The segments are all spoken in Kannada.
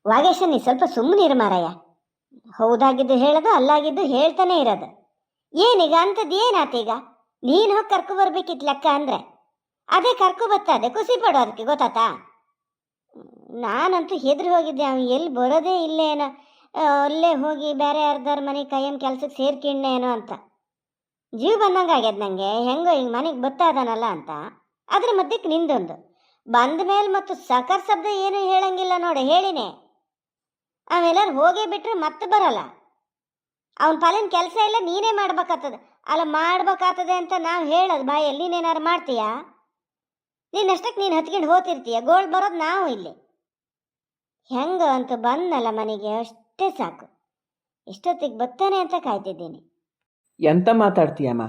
ವಾಗೇಶ ನೀ ಸ್ವಲ್ಪ ಸುಮ್ಮನಿರು ಮಾರಾಯ. ಹೌದಾಗಿದ್ದು ಹೇಳೋದು, ಅಲ್ಲಾಗಿದ್ದು ಹೇಳ್ತಾನೆ ಇರೋದು. ಏನೀಗ ಅಂಥದ್ದು ಏನಾತೀಗ? ನೀನು ಹೋಗಿ ಕರ್ಕೊ ಬರ್ಬೇಕಿತ್ತು ಲೆಕ್ಕ ಅಂದರೆ. ಅದೇ ಕರ್ಕೊ ಬರ್ತದೆ, ಖುಷಿ ಪಡೋ ಅದಕ್ಕೆ, ಗೊತ್ತಾತಾ? ನಾನಂತೂ ಹೆದ್ರಿ ಹೋಗಿದ್ದೆ, ಅವನು ಎಲ್ಲಿ ಬರೋದೇ ಇಲ್ಲೇನೋ, ಅಲ್ಲೇ ಹೋಗಿ ಬೇರೆ ಯಾರ್ದಾರ ಮನೆ ಕೈಯನ್ ಕೆಲ್ಸಕ್ಕೆ ಸೇರ್ಕಿಣ್ಣೇನೋ ಅಂತ ಜೀವ ಬಂದಂಗೆ ಆಗ್ಯದ ನನಗೆ. ಹೆಂಗೋ ಹಿಂಗೆ ಮನೆಗೆ ಬರ್ತಾ ಇದ್ದಾನಲ್ಲ ಅಂತ. ಅದ್ರ ಮಧ್ಯಕ್ಕೆ ನಿಂದೊಂದು ಬಂದ ಮೇಲೆ ಮತ್ತು ಸಕರ್ ಶಬ್ದ ಏನು ಹೇಳಂಗಿಲ್ಲ ನೋಡಿ, ಹೇಳಿನೇ. ಅವೆಲ್ಲರೂ ಹೋಗೇ ಬಿಟ್ರೆ ಮತ್ತೆ ಬರಲ್ಲ. ಅವನ ಪಾಲಿನ ಕೆಲಸ ಇಲ್ಲ, ನೀನೇ ಮಾಡ್ಬೇಕಾಗ್ತದೆ. ಅಲ್ಲ ಮಾಡ್ಬೇಕಾಗ್ತದೆ ಅಂತ ನಾವು ಹೇಳೋದು ಬಾಯಲ್ಲಿ, ನೀನೇನಾರು ಮಾಡ್ತೀಯಾ? ನೀನಷ್ಟಕ್ಕೆ ನೀನು ಹತ್ಕೊಂಡು ಹೋಗ್ತಿರ್ತೀಯ, ಗೋಳ್ ಬರೋದು ನಾವು ಇಲ್ಲಿ. ಹೆಂಗ ಅಂತ ಬಂದಲ್ಲ ಮನೆಗೆ, ಅಷ್ಟೇ ಸಾಕು. ಎಷ್ಟೊತ್ತಿಗೆ ಬರ್ತಾನೆ ಅಂತ ಕಾಯ್ತಿದ್ದೀನಿ. ಎಂತ ಮಾತಾಡ್ತೀಯಮ್ಮ?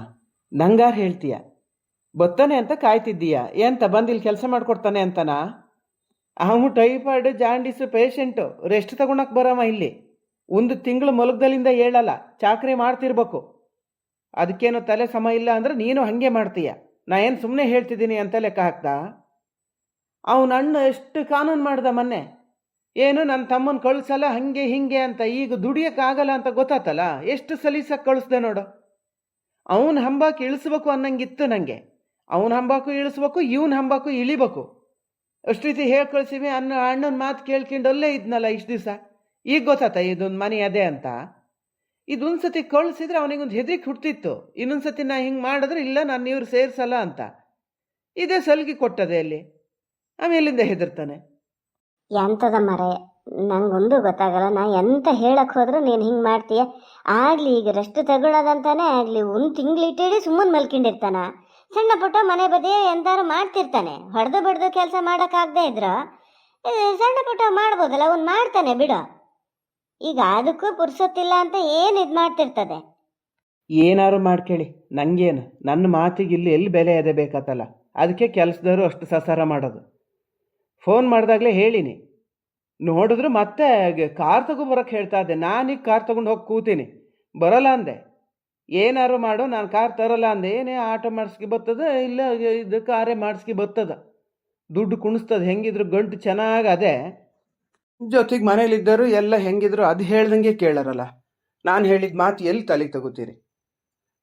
ನಂಗಾರು ಹೇಳ್ತೀಯ? ಬರ್ತಾನೆ ಅಂತ ಕಾಯ್ತಿದ್ದೀಯ? ಎಂತ ಬಂದಿಲ್ಲಿ ಕೆಲಸ ಮಾಡ್ಕೊಡ್ತಾನೆ ಅಂತನಾ? ಅವನು ಟೈಫಾಯ್ಡ್ ಜಾಂಡೀಸು ಪೇಷಂಟು, ರೆಸ್ಟ್ ತಗೊಳಕ್ಕೆ ಬರಮ್ಮ ಇಲ್ಲಿ. 1 ತಿಂಗಳು ಮಲಗದಲ್ಲಿಂದ ಹೇಳಲ್ಲ, ಚಾಕ್ರಿ ಮಾಡ್ತಿರ್ಬೇಕು. ಅದಕ್ಕೇನು ತಲೆ ಸಮ ಇಲ್ಲ ಅಂದ್ರೆ ನೀನು ಹಾಗೆ ಮಾಡ್ತೀಯ. ನಾ ಏನು ಸುಮ್ಮನೆ ಹೇಳ್ತಿದ್ದೀನಿ ಅಂತ ಲೆಕ್ಕ ಹಾಕ್ದ? ಅವನ ಅಣ್ಣ ಎಷ್ಟು ಕಾನೂನು ಮಾಡ್ದ ಮೊನ್ನೆ, ಏನು ನನ್ನ ತಮ್ಮನ ಕಳಿಸಲ್ಲ ಹಂಗೆ ಹಿಂಗೆ ಅಂತ. ಈಗ ದುಡಿಯೋಕ್ಕಾಗಲ್ಲ ಅಂತ ಗೊತ್ತಾತಲ್ಲ, ಎಷ್ಟು ಸಲೀಸಾಗಿ ಕಳಿಸ್ದೆ ನೋಡು. ಅವನ ಹಂಬಾಕು ಇಳಿಸ್ಬೇಕು ಅನ್ನಂಗಿತ್ತು ನನಗೆ. ಅವನ ಹಂಬಾಕು ಇಳಿಸ್ಬೇಕು, ಇವನ ಹಂಬಾಕು ಇಳಿಬೇಕು. ಅಷ್ಟು ರೀತಿ ಹೇಳಿ ಕಳಿಸಿವಿ. ಅಣ್ಣನ ಮಾತು ಕೇಳ್ಕೊಂಡು ಅಲ್ಲೇ ಇದ್ನಲ್ಲ ಇಷ್ಟು ದಿವಸ. ಈಗ ಗೊತ್ತಾತ ಇದೊಂದು ಮನೆ ಅದೇ ಅಂತ. ಇದೊಂದು ಸತಿ ಕಳಿಸಿದ್ರೆ ಅವನಿಗೊಂದು ಹೆದರಿಕೆ ಹುಡ್ತಿತ್ತು. ಇನ್ನೊಂದು ಸತಿ ನಾ ಹಿಂಗೆ ಮಾಡಿದ್ರೆ ಇಲ್ಲ ನಾನು ಇವ್ರು ಸೇರಿಸಲ್ಲ ಅಂತ. ಇದೇ ಸಲ್ಗಿ ಕೊಟ್ಟದೆ ಅಲ್ಲಿ. ಆಮೇಲಿಂದ ಹೆದರ್ತಾನೆ. ಎಂಥದ ಮರೆ, ನಂಗೊಂದು ಗೊತ್ತಾಗಲ್ಲ. ನಾ ಎಂತ ಹೇಳಕ್ಕೆ ಹೋದ್ರೆ ನೀನು ಹಿಂಗೆ ಮಾಡ್ತೀಯ. ಆಗಲಿ ಈಗ ರೆಸ್ಟ್ ತಗೊಳ್ಳೋದಂತಾನೆ ಆಗಲಿ, 1 ತಿಂಗಳು ಇಟ್ಟಿಡಿ ಸುಮ್ಮನೆ ಮಲ್ಕೊಂಡಿರ್ತಾನ. ಸಣ್ಣ ಪುಟ್ಟ ಮನೆ ಬದಿ ಎಂತಾರು ಮಾಡ್ತಿರ್ತಾನೆ. ಹೊಡೆದು ಬಡ್ದು ಕೆಲಸ ಮಾಡೋಕ್ಕಾಗದೇ ಇದ್ರ ಸಣ್ಣ ಪುಟ್ಟ ಮಾಡ್ಬೋದಲ್ಲ, ಅವ್ನು ಮಾಡ್ತಾನೆ ಬಿಡು. ಈಗ ಅದಕ್ಕೂ ಪುರ್ಸೊತ್ತಿಲ್ಲ ಅಂತ ಏನು ಇದು ಮಾಡ್ತಿರ್ತದೆ. ಏನಾರು ಮಾಡ್ಕೇಳಿ, ನನಗೇನು, ನನ್ನ ಮಾತಿಗೆ ಇಲ್ಲಿ ಎಲ್ಲಿ ಬೆಲೆ ಎದೆ ಬೇಕಾತಲ್ಲ. ಅದಕ್ಕೆ ಕೆಲಸದವರು ಅಷ್ಟು ಸಸಾರ ಮಾಡೋದು. ಫೋನ್ ಮಾಡಿದಾಗಲೇ ಹೇಳಿನಿ. ನೋಡಿದ್ರು ಮತ್ತೆ ಕಾರ್ ತಗೊಂಬರಕ್ಕೆ ಹೇಳ್ತಾ ಇದ್ದೆ. ನಾನೀಗ ಕಾರ್ ತೊಗೊಂಡು ಹೋಗಿ ಕೂತೀನಿ, ಬರೋಲ್ಲ ಅಂದೆ. ಏನಾರು ಮಾಡು, ನಾನು ಕಾರ್ ತರೋಲ್ಲ ಅಂದೆ. ಏನೇ ಆಟೋ ಮಾಡಿಸ್ಕಿ ಬರ್ತದ, ಇಲ್ಲ ಇದು ಕಾರೇ ಮಾಡಿಸ್ಕಿ ಬರ್ತದ, ದುಡ್ಡು ಕುಣಿಸ್ತದೆ. ಹೆಂಗಿದ್ರು ಗಂಟು ಚೆನ್ನಾಗಿ ಅದೇ. ಜೊತೆಗೆ ಮನೇಲಿದ್ದರು ಎಲ್ಲ ಹೆಂಗಿದ್ರು ಅದು ಹೇಳ್ದಂಗೆ ಕೇಳಾರಲ್ಲ. ನಾನು ಹೇಳಿದ ಮಾತು ಎಲ್ಲಿ ತಲೆಗೆ ತಗೋತೀರಿ?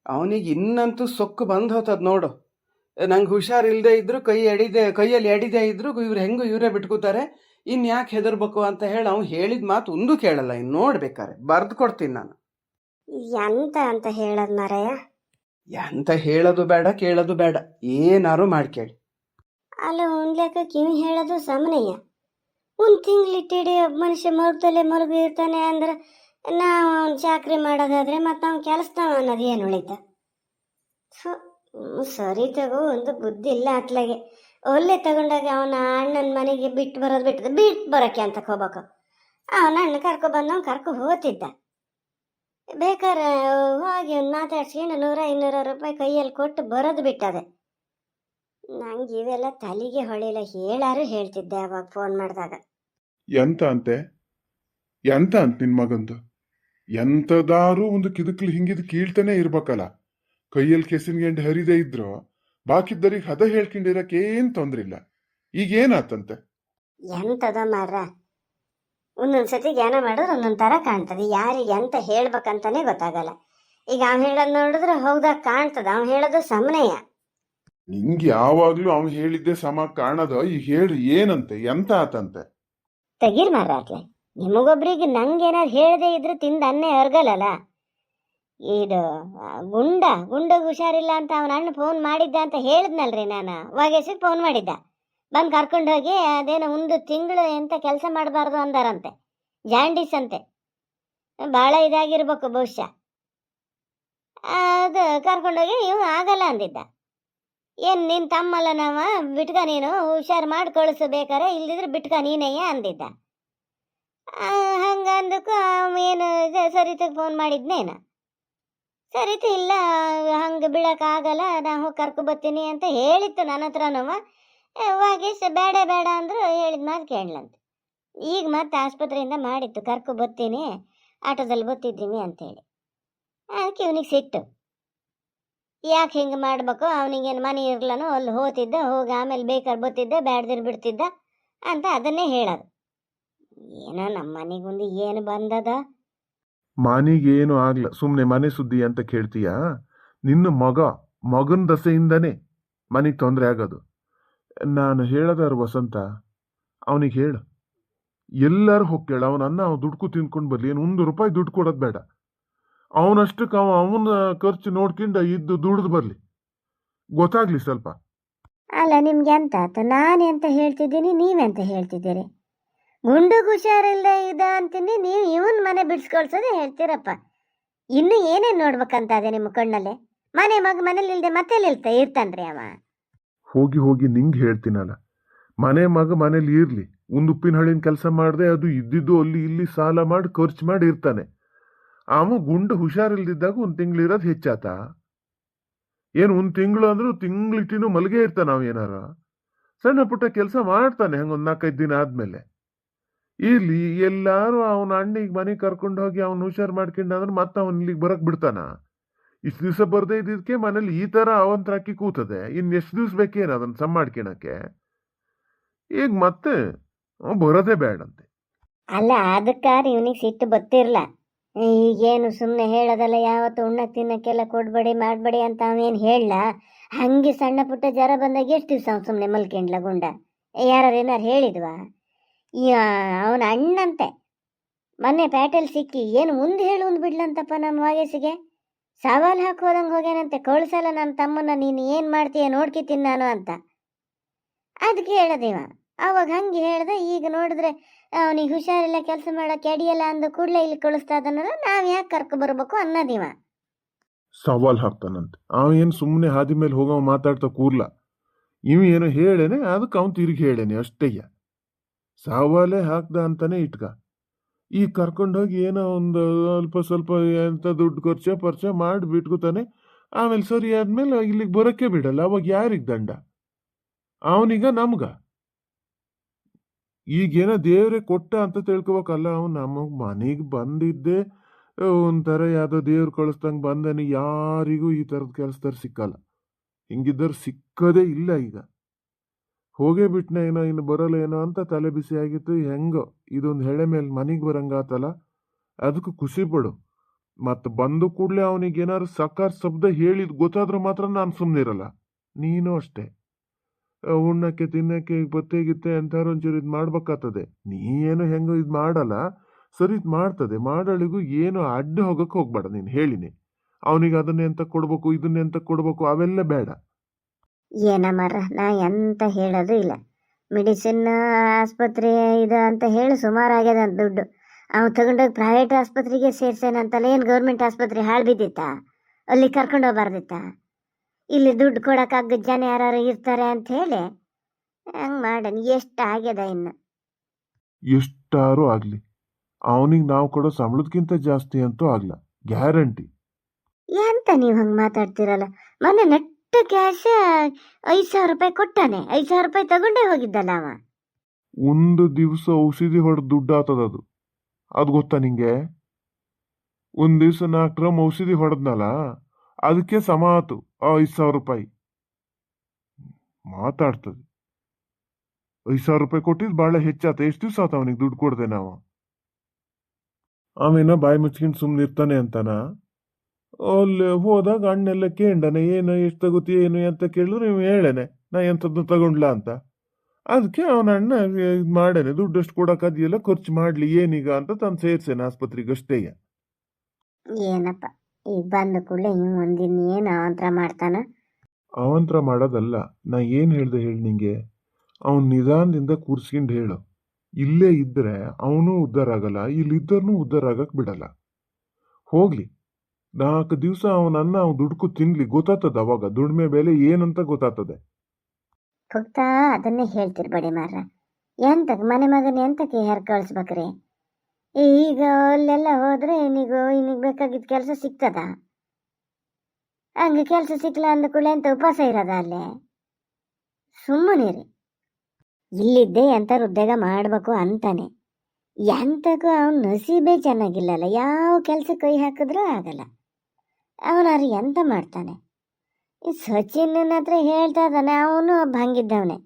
ಅವನಿಗೆ ಇನ್ನಂತೂ ಸೊಕ್ಕು ಬಂದು ಹೋತದ ನೋಡು. ನಂಗೆ ಹುಷಾರಿಲ್ಲದೆ ಇದ್ರು, ಕೈಯಲ್ಲಿ ಎಡಿದೆ ಇದ್ರು ಇವ್ರು ಹೆಂಗೂ ಇವರೇ ಬಿಟ್ಕೋತಾರೆ, ಇನ್ನು ಯಾಕೆ ಹೆದರ್ಬೇಕು ಅಂತ ಹೇಳಿ ಅವ್ನು ಹೇಳಿದ ಮಾತು ಒಂದು ಕೇಳಲ್ಲ. ಇನ್ನು ನೋಡ್ಬೇಕಾರೆ ಬರೆದು ಕೊಡ್ತೀನಿ ನಾನು. ಎಂತ ಅಂತ ಹೇಳೋದು ಮಾರಾಯ? ಎಂತ ಹೇಳೋದು ಬೇಡ, ಕೇಳೋದು ಬೇಡ, ಏನಾರು ಮಾಡ್ಕೇಳಿ. ಅಲ್ಲ ಒಂದು ಲೆಕ್ಕಕ್ಕೆ ಇವ್ ಹೇಳೋದು ಸಾಮಾನ್ಯ. 1 ತಿಂಗಳಿಟ್ಟಿಡಿ ಒಬ್ಬ ಮನುಷ್ಯ ಮಲಗಿರ್ತಾನೆ ಅಂದ್ರೆ ನಾವು ಅವ್ನು ಚಾಕ್ರಿ ಮಾಡೋದಾದ್ರೆ ಮತ್ತು ಅವ್ನು ಕೆಲಸದವ ಅನ್ನೋದು ಏನು ಉಳಿತ? ಸರಿ ತಗೋ, ಒಂದು ಬುದ್ಧಿ ಇಲ್ಲ ಅತ್ಲಾಗೆ. ಒಳ್ಳೆ ತಗೊಂಡಾಗ ಅವನ ಅಣ್ಣನ ಮನೆಗೆ ಬಿಟ್ಟು ಬರೋಕ್ಕೆ ಅಂತ ಹೋಗ್ಬೇಕು. ಅವನ ಅಣ್ಣ ಕರ್ಕೊಬಂದು ಅವ್ನು ಕರ್ಕೊ ಹೋಗ್ತಿದ್ದ. ಬೇಕಾದ್ರೆ ಹೋಗಿ ಒಂದು ಮಾತಾಡ್ಸ್ಕೊಂಡು 100-200 ರೂಪಾಯಿ ಕೈಯಲ್ಲಿ ಕೊಟ್ಟು ಬರೋದು ಬಿಟ್ಟದೆ. ನಂಗೆ ಇವೆಲ್ಲ ತಲೆಗೆ ಹೊಳಿಲ್ಲ. ಹೇಳಾರು ಹೇಳ್ತಿದ್ದೆ ಅವಾಗ ಫೋನ್ ಮಾಡಿದಾಗ. ಎಂತ ಅಂತ ನಿನ್ ಮಗಂದು? ಎಂತದಾರು ಒಂದು ಕಿದಕ್ಲಿ ಹಿಂಗಿದ್ ಕೀಳ್ತಾನೆ ಇರ್ಬೇಕಲ್ಲ. ಕೈಯಲ್ಲಿ ಕೆಸಿನ ಗೆಂಡು ಹರಿದೇ ಇದ್ರು ಬಾಕಿದ್ದರಿಗೆ ಹದ ಹೇಳ್ಕೊಂಡಿರಕ್ಕೆ ಏನ್ ತೊಂದ್ರಿಲ್ಲ. ಈಗ ಏನಾತಂತೆ? ಎಂತದ ಮಾರ, ಒಂದೊಂದ್ಸತಿ ಜ್ಞಾನ ಮಾಡಿದ್ರೆ ಒಂದೊಂದ್ ತರ ಕಾಣ್ತದೆ. ಯಾರಿಗೆ ಎಂತ ಹೇಳ್ಬೇಕಂತಾನೆ ಗೊತ್ತಾಗಲ್ಲ. ಈಗ ಅವ್ನು ಹೇಳೋದು ನೋಡಿದ್ರೆ ಹೌದಾಗ ಕಾಣ್ತದ, ಅವ್ನು ಹೇಳೋದು ಸಮನೆಯ. ನಿಂಗೆ ಯಾವಾಗ್ಲೂ ಅವ್ನು ಹೇಳಿದ್ದೆ ಸಮ ಕಾಣದ. ಈಗ ಹೇಳ್ರಿ ಏನಂತೆ, ಎಂತ ಆತಂತೆ? ತೆಗೀರ್ ಮಾರಾತ್ಲೆ, ನಿಮಗೊಬ್ರಿಗೆ ನಂಗೇನಾರು ಹೇಳದೆ ಇದ್ರೆ ತಿಂದ ಅನ್ನೇ ಹೊರಗಲ್ಲ. ಇದು ಗುಂಡಗ್ ಹುಷಾರಿಲ್ಲ ಅಂತ ಅವನ ಅಣ್ಣ ಫೋನ್ ಮಾಡಿದ್ದ ಅಂತ ಹೇಳಿದ್ನಲ್ರಿ ನಾನು. ವಾಗೇಶಕ್ಕೆ ಫೋನ್ ಮಾಡಿದ್ದ, ಬಂದು ಕರ್ಕೊಂಡು ಹೋಗಿ ಅದೇನೋ 1 ತಿಂಗಳು ಎಂತ ಕೆಲಸ ಮಾಡಬಾರ್ದು ಅಂದಾರಂತೆ. ಜಾಂಡೀಸ್ ಅಂತೆ, ಭಾಳ ಇದಾಗಿರ್ಬೇಕು ಬಹುಶಃ. ಅದು ಕರ್ಕೊಂಡೋಗಿ ಇವು ಆಗಲ್ಲ ಅಂದಿದ್ದ. ಏನು ನಿನ್ನ ತಮ್ಮಲ್ಲ ನಾವ, ಬಿಟ್ಕ ನೀನು ಹುಷಾರು ಮಾಡಿ ಕಳಿಸ್ಬೇಕಾರೆ, ಇಲ್ದಿದ್ರೆ ಬಿಟ್ಕ ನೀನೆಯ ಅಂದಿದ್ದ. ಹಂಗಂದಕ್ಕೂ ಏನು ಸರಿತಗೆ ಫೋನ್ ಮಾಡಿದ್ನೇನು. ಸರಿತು ಇಲ್ಲ ಹಂಗೆ ಬೀಳೋಕ್ಕಾಗಲ್ಲ, ನಾ ಹೋಗಿ ಕರ್ಕೊಬತ್ತೀನಿ ಅಂತ ಹೇಳಿತ್ತು ನನ್ನ ಹತ್ರನೂ. ವಾಗೇಶ್ ಬೇಡ ಅಂದರು, ಹೇಳಿದ ಮಾತು ಕೇಳಲಂತೆ. ಈಗ ಮತ್ತೆ ಆಸ್ಪತ್ರೆಯಿಂದ ಮಾಡಿತ್ತು, ಕರ್ಕೊಬತ್ತೀನಿ ಆಟೋದಲ್ಲಿ ಬತ್ತಿದ್ದೀವಿ ಅಂತೇಳಿ. ಅದಕ್ಕೆ ಇವನಿಗೆ ಸಿಟ್ಟು. ಯಾಕೆ ಹಿಂಗೆ ಮಾಡ್ಬೇಕು, ಅವನಿಗೇನು ಮನೆ ಇರ್ಲನೋ, ಅಲ್ಲಿ ಹೋಗ್ತಿದ್ದ, ಹೋಗಿ ಆಮೇಲೆ ಬೇಕಾದ್ರೆ ಬತ್ತಿದ್ದ, ಬ್ಯಾಡ್ದಿರ್ ಬಿಡ್ತಿದ್ದ ಅಂತ ಅದನ್ನೇ ಹೇಳೋದು. ಏನೋ ನಮ್ಮ ಮನೆಗುಂದು ಏನು ಬಂದದ. ಮನೆಗೇನು ಆಗ್ಲ, ಸುಮ್ಮನೆ ಮನೆ ಸುದ್ದಿ ಅಂತ ಕೇಳ್ತೀಯಾ? ನಿನ್ನ ಮಗನ ದಸೆಯಿಂದನೇ ಮನೆಗೆ ತೊಂದರೆ ಆಗೋದು. ನಾನು ಹೇಳದಾರು ವಸಂತ, ಅವನಿಗೆ ಹೇಳು, ಎಲ್ಲರೂ ಹೋಗ್ಕೇಳ, ಅವನು ದುಡ್ಕು ತಿನ್ಕೊಂಡು ಬರ್ಲಿ, ಏನು 1 ರೂಪಾಯಿ ದುಡ್ಡು ಕೊಡೋದು ಬೇಡ. ಅವನಷ್ಟಕ್ಕೆ ಅವನ ಖರ್ಚು ನೋಡ್ಕೊಂಡು ಇದ್ದು ದುಡ್ದು ಬರ್ಲಿ, ಗೊತ್ತಾಗ್ಲಿ ಸ್ವಲ್ಪ. ಅಲ್ಲ ನಿಮ್ಗೆ ಎಂತ ಆಯ್ತು? ನಾನು ಎಂತ ಹೇಳ್ತಿದ್ದೀನಿ, ನೀವೆಂತ ಹೇಳ್ತಿದ್ದೀರಿ? ಗುಂಡುಗ್ ಹುಷಾರಿಲ್ಲದೆ ಇದ ಅಂತೀನಿ, ನೀವು ಇವನ್ ಮನೆ ಬಿಡ್ಸ್ಕೊಳ್ಸೋದೇ ಹೇಳ್ತೀರಪ್ಪ. ಇನ್ನು ಏನೇನು ನೋಡ್ಬೇಕಂತ ಅದೇ ನಿಮ್ಮ ಕಣ್ಣಲ್ಲೇ? ಮನೇಲಿ ಇಲ್ದೆ ಮತ್ತೆ ಇರ್ತಾನ್ರಿ ಅವ. ಹೋಗಿ ನಿಂಗೆ ಹೇಳ್ತೀನಲ್ಲ, ಮಗ ಮನೇಲಿ ಇರ್ಲಿ, ಒಂದು ಉಪ್ಪಿನ ಹಳ್ಳಿನ ಕೆಲಸ ಮಾಡದೆ ಅದು ಇದ್ದಿದ್ದು ಅಲ್ಲಿ ಇಲ್ಲಿ ಸಾಲ ಮಾಡಿ ಖರ್ಚು ಮಾಡಿ ಇರ್ತಾನೆ. ಅವ ಗುಂಡು ಹುಷಾರಿಲ್ದಿದ್ದಾಗ 1 ತಿಂಗಳು ಇರೋದು ಹೆಚ್ಚಾತ? ಏನು 1 ತಿಂಗಳು ಅಂದ್ರೂ ತಿಂಗಳಿಟ್ಟಿನೂ ಮಲ್ಗೆ ಇರ್ತಾನೆ. ನಾವು ಏನಾರ ಸಣ್ಣ ಪುಟ್ಟ ಕೆಲಸ ಮಾಡ್ತಾನೆ ಹಂಗೊಂದು 4-5 ದಿನ ಆದ್ಮೇಲೆ. ಇಲ್ಲಿ ಎಲ್ಲಾರು ಅವನ ಅಣ್ಣಿಗೆ ಮನೆಗೆ ಕರ್ಕೊಂಡು ಹೋಗಿ ಅವ್ನು ಹುಷಾರು ಮಾಡ್ಕೊಂಡು ಅಂದ್ರೆ ಮತ್ತೆ ಅವನ್ ಇಲ್ಲಿಗೆ ಬರಕ್ ಬಿಡ್ತಾನ? ಇಷ್ಟು ದಿವಸ ಬರ್ದೇ ಇದ್ದಿದ್ಕೆ ಮನೇಲಿ ಈ ತರ ಅವಂತರ ಹಾಕಿ ಕೂತದೆ, ಎಷ್ಟು ದಿವ್ಸ ಬೇಕೇನು ಅದನ್ನ ಸಮ್ ಮಾಡ್ಕೊಳಕ್ಕೆ? ಈಗ ಮತ್ತೆ ಬರೋದೇ ಬೇಡಂತೆ. ಅಲ್ಲ ಅದಕ್ಕಾರ ಇವನಿಗೆ ಸಿಟ್ಟು ಬತ್ತಿರ್ಲ. ಈಗೇನು ಸುಮ್ಮನೆ ಹೇಳೋದಲ್ಲ, ಯಾವತ್ತು ಉಣ್ಣಕ್ಕೆ ತಿನ್ನಕ್ಕೆಲ್ಲ ಕೊಡ್ಬೇಡಿ ಮಾಡಬೇಡಿ ಅಂತ ಅವೇನು ಹೇಳಲ್ಲ. ಹಂಗೆ ಸಣ್ಣ ಪುಟ್ಟ ಜ್ವರ ಬಂದಾಗ ಎಷ್ಟು ದಿವಸ ಅವ್ನು ಸುಮ್ಮನೆ ಮಲ್ಕೊಂಡ್ಲ ಗುಂಡ? ಏನಾರು ಹೇಳಿದ್ವಾ? ಅವನ ಅಣ್ಣಂತೆ ಮೊನ್ನೆ ಪೇಟೆಲ್ ಸಿಕ್ಕಿ ಏನು ಮುಂದೆ ಹೇಳು ಒಂದು ಬಿಡ್ಲಂತಪ್ಪ ನಮ್ಮ ವಯಸ್ಸಿಗೆ. ಸವಾಲು ಹಾಕಿ ಹೋದಂಗೆ ಹೋಗ್ಯಾನಂತೆ, ಕಳ್ಸಲ್ಲ ನನ್ನ ತಮ್ಮನ್ನ, ನೀನು ಏನು ಮಾಡ್ತೀಯ ನೋಡ್ಕಿತೀನಿ ನಾನು ಅಂತ. ಅದಕ್ಕೆ ಹೇಳದಿವ ಅವಾಗ ಹಂಗೆ ಹೇಳ್ದೆ. ಈಗ ನೋಡಿದ್ರೆ ಅವನಿಗೆ ಹುಷಾರಿಲ್ಲ, ಕೆಲಸ ಮಾಡೋಕೆ ಅಡಿಯಲ್ಲ ಅಂದ ಕೂಡಲೇ ಇಲ್ಲಿ ಕಳಿಸ್ತಾ ಇದ್ದಾನಲ್ಲ, ನಾವು ಯಾಕೆ ಕರ್ಕೊ ಬರ್ಬೇಕು ಅನ್ನೋದಿವ. ಸವಾಲ್ ಹಾಕ್ತಾನಂತೆ. ಅವೇನು ಸುಮ್ಮನೆ ಹಾದಿ ಮೇಲೆ ಹೋಗೋ ಮಾತಾಡ್ತಾ ಕೂರ್ಲ. ಇವ್ ಏನೋ ಹೇಳೇನೆ, ಅದಕ್ಕೆ ಅವ್ನು ತಿರುಗಿ ಹೇಳೇನೆ ಅಷ್ಟೇಯ. ಸವಾಲೇ ಹಾಕ್ದ ಅಂತಾನೆ ಇಟ್ಕ. ಈಗ ಕರ್ಕೊಂಡೋಗಿ ಏನೋ ಒಂದು ಸ್ವಲ್ಪ ಎಂತ ದುಡ್ಡು ಖರ್ಚ ಮಾಡಿ ಬಿಟ್ಕೋತಾನೆ. ಆಮೇಲೆ ಸರಿ ಆದ್ಮೇಲೆ ಇಲ್ಲಿಗೆ ಬರೋಕ್ಕೆ ಬಿಡಲ್ಲ. ಅವಾಗ ಯಾರಿಗೆ ದಂಡ? ಅವನಿಗ ನಮ್ಗ? ಈಗೇನೋ ದೇವ್ರೆ ಕೊಟ್ಟ ಅಂತ ತಿಳ್ಕೊಬೇಕಲ್ಲ. ಅವ್ನು ನಮಗ್ ಮನೆಗೆ ಬಂದಿದ್ದೆ ಒಂಥರ ಯಾವ್ದೋ ದೇವ್ರು ಕಳಿಸ್ದಂಗೆ ಬಂದನೆ. ಯಾರಿಗೂ ಈ ಥರದ ಕೆಲಸದವ್ರು ಸಿಕ್ಕಲ್ಲ. ಹಿಂಗಿದ್ದವ್ರು ಸಿಕ್ಕದೇ ಇಲ್ಲ. ಈಗ ಹೋಗೇ ಬಿಟ್ನ ಏನೋ, ಇನ್ನು ಬರಲ್ಲ ಏನೋ ಅಂತ ತಲೆ ಬಿಸಿ ಆಗಿತ್ತು. ಹೆಂಗೋ ಇದೊಂದು ಹೆಳೆ ಮೇಲೆ ಮನೆಗೆ ಬರಂಗಾತಲ್ಲ, ಅದಕ್ಕೂ ಖುಷಿ ಪಡು. ಮತ್ತು ಬಂದು ಕೂಡಲೇ ಅವನಿಗೆ ಏನಾದ್ರು ಸಕಾರ ಶಬ್ದ ಹೇಳಿದ್ ಗೊತ್ತಾದ್ರೆ ಮಾತ್ರ ನಾನು ಸುಮ್ಮನಿರಲ್ಲ. ನೀನು ಅಷ್ಟೇ, ಉಣ್ಣಕ್ಕೆ ತಿನ್ನಕ್ಕೆ ಬತ್ತೆಗಿತ್ತೆ ಅಂತಾರು ಒಂಚೂರು ಇದು ಮಾಡ್ಬೇಕಾಗ್ತದೆ. ನೀ ಏನು ಹೆಂಗೋ ಇದು ಮಾಡಲ್ಲ, ಸರಿ ಇದು ಮಾಡ್ತದೆ. ಮಾಡಳಿಗೂ ಏನು ಅಡ್ಡ ಹೋಗಕ್ಕೆ ಹೋಗ್ಬೇಡ. ನೀನು ಹೇಳಿನಿ ಅವನಿಗೆ ಅದನ್ನೇ ಅಂತ ಕೊಡ್ಬೇಕು, ಇದನ್ನೇ ಅಂತ ಕೊಡ್ಬೇಕು, ಅವೆಲ್ಲ ಬೇಡ. ಏನ ಮರ, ನಾ ಎಂತ ಹೇಳೋದು ಇಲ್ಲ. ಮೆಡಿಸಿನ್ ಆಸ್ಪತ್ರೆ ಇದು ಅಂತ ಹೇಳಿ ಸುಮಾರು ಆಗ್ಯದ ಅಂತ ದುಡ್ಡು. ಅವ್ನು ತಗೊಂಡೋಗಿ ಪ್ರೈವೇಟ್ ಆಸ್ಪತ್ರೆಗೆ ಸೇರ್ಸೇನಂತಲ್ಲ. ಏನು ಗೌರ್ಮೆಂಟ್ ಆಸ್ಪತ್ರೆ ಹಾಳು ಬಿದ್ದಿತ್ತ? ಅಲ್ಲಿ ಕರ್ಕೊಂಡೋಗ್ಬಾರ್ದಿತ್ತ? ಇಲ್ಲಿ ದುಡ್ಡು ಕೊಡೋಕ್ಕಾಗದ ಜನ ಯಾರು ಇರ್ತಾರೆ ಅಂತ ಹೇಳಿ ಹಂಗೆ ಮಾಡನ್. ಎಷ್ಟು ಆಗ್ಯದ ಇನ್ನು? ಎಷ್ಟಾರು ಆಗ್ಲಿ, ಅವನಿಗೆ ನಾವು ಕೊಡೋ ಸಂಬಳದಕ್ಕಿಂತ ಜಾಸ್ತಿ ಅಂತೂ ಆಗ್ಲ, ಗ್ಯಾರಂಟಿ. ಎಂತ ನೀವು ಹಂಗೆ ಮಾತಾಡ್ತಿರಲ್ಲ? ಮೊನ್ನೆ ನೆಟ್ಟು ಕ್ಯಾಶ್ 5,000 ರೂಪಾಯಿ ಕೊಟ್ಟಾನೆ. 5,000 ರೂಪಾಯಿ ತಗೊಂಡೇ ಹೋಗಿದ್ದಲ್ಲ ಅವ. ಒಂದು ದಿವಸ ಔಷಧಿ ಹೊಡೆದು ದುಡ್ಡು ಆತದದು. ಅದು ಗೊತ್ತಾ ನಿಂಗೆ? ಒಂದು ದಿವಸ 4 ಡ್ರಮ್ ಔಷಧಿ ಹೊಡೆದ್ನಲ್ಲ, ಅದಕ್ಕೆ ಸಮ ಆತು 5,000 ರೂಪಾಯಿ. ಮಾತಾಡ್ತದೆ. 5,000 ರೂಪಾಯಿ ಕೊಟ್ಟಿದ್ದು ಭಾಳ ಹೆಚ್ಚಾತ. ಎಷ್ಟು ದಿವಸ ಆತ ಅವನಿಗೆ ದುಡ್ಡು ಕೊಡ್ದೆ ನಾವು? ಆಮೇನ ಬಾಯಿ ಮುಚ್ಕೊಂಡು ಸುಮ್ಮನೆ ಇರ್ತಾನೆ ಅಂತಾನ? ಅಲ್ಲಿ ಹೋದಾಗ ಅಣ್ಣೆಲ್ಲ ಕೇಂಡನೆ, ಏನು ಎಷ್ಟು ತಗೋತಿ ಏನು ಅಂತ ಕೇಳಿದ್ರು ನೀವು ಹೇಳೇನೆ ನಾ ಎಂಥದ್ದು ತಗೊಂಡ್ಲಾ ಅಂತ. ಅದಕ್ಕೆ ಅವನ ಅಣ್ಣ ಇದು ಮಾಡೇನೆ, ದುಡ್ಡು ಅಷ್ಟು ಕೊಡೋಕ್ಕಾದಿಯಲ್ಲ, ಖರ್ಚು ಮಾಡಲಿ ಏನೀಗ ಅಂತ ತಂದು ಸೇರ್ಸೇನೆ ಆಸ್ಪತ್ರೆಗೆ ಅಷ್ಟೇ. ಏನಪ್ಪ ಈಗ ಬಂದ ಕೂಡಲೇ ಇವ್ ಒಂದಿನ ಏನು ಅವಂತರ ಮಾಡ್ತಾನ? ಅವಂತರ ಮಾಡೋದಲ್ಲ. ನಾ ಏನು ಹೇಳ್ದೆ ಹೇಳಿ ನಿಂಗೆ? ಅವನ್ ನಿಧಾನದಿಂದ ಕೂರ್ಸ್ಕೊಂಡು ಹೇಳು. ಇಲ್ಲೇ ಇದ್ರೆ ಅವನು ಉದ್ಧಾರ ಆಗಲ್ಲ, ಇಲ್ಲಿದ್ದರ್ನು ಉದ್ಧಾರ ಆಗಕ್ ಬಿಡಲ್ಲ. ಹೋಗ್ಲಿ 4 ದಿವಸ ಅವನನ್ನ ಅವ್ನು ದುಡ್ಕು ತಿನ್ಲಿ, ಗೊತ್ತಾಗ್ತದ. ಅವಾಗ ದುಡಿಮೆ ಬೆಲೆ ಏನಂತ ಗೊತ್ತಾಗ್ತದೆ. ಪುಕ್ತಾ ಅದನ್ನೇ ಹೇಳ್ತಿರ್ಬೇಡಿ ಮಾರ್ರ. ಎಂತಕ್ಕೆ ಮನೆ ಮಗನ ಎಂತಕ್ಕೆ ಹೆರ್ ಕಳಿಸ್ಬೇಕ್ರಿ? ಈಗ ಅಲ್ಲೆಲ್ಲ ಹೋದ್ರೆ ಇನ್ನಿಗೆ ಬೇಕಾಗಿದ್ದ ಕೆಲಸ ಸಿಗ್ತದ? ಹಂಗೆ ಕೆಲಸ ಸಿಕ್ಕಲ್ಲ ಅಂದ ಕೂಡಲೇ ಎಂತ ಉಪವಾಸ ಇರೋದ ಅಲ್ಲೇ? ಸುಮ್ಮನಿರಿ. ಇಲ್ಲಿದ್ದೇ ಎಂಥವ್ರು ಉದ್ಯೋಗ ಮಾಡಬೇಕು ಅಂತಾನೆ. ಎಂತಕ್ಕೂ ಅವನು ನಸೀಬೇ ಚೆನ್ನಾಗಿಲ್ಲಲ್ಲ. ಯಾವ ಕೆಲಸ ಕೈ ಹಾಕಿದ್ರೂ ಆಗಲ್ಲ. ಅವನಾರು ಎಂತ ಮಾಡ್ತಾನೆ? ಈ ಸಚಿನ್ ಹತ್ರ ಹೇಳ್ತಾ ಇದ್ದಾನೆ, ಅವನು ಒಬ್ಬ ಹಂಗಿದ್ದವನೆ.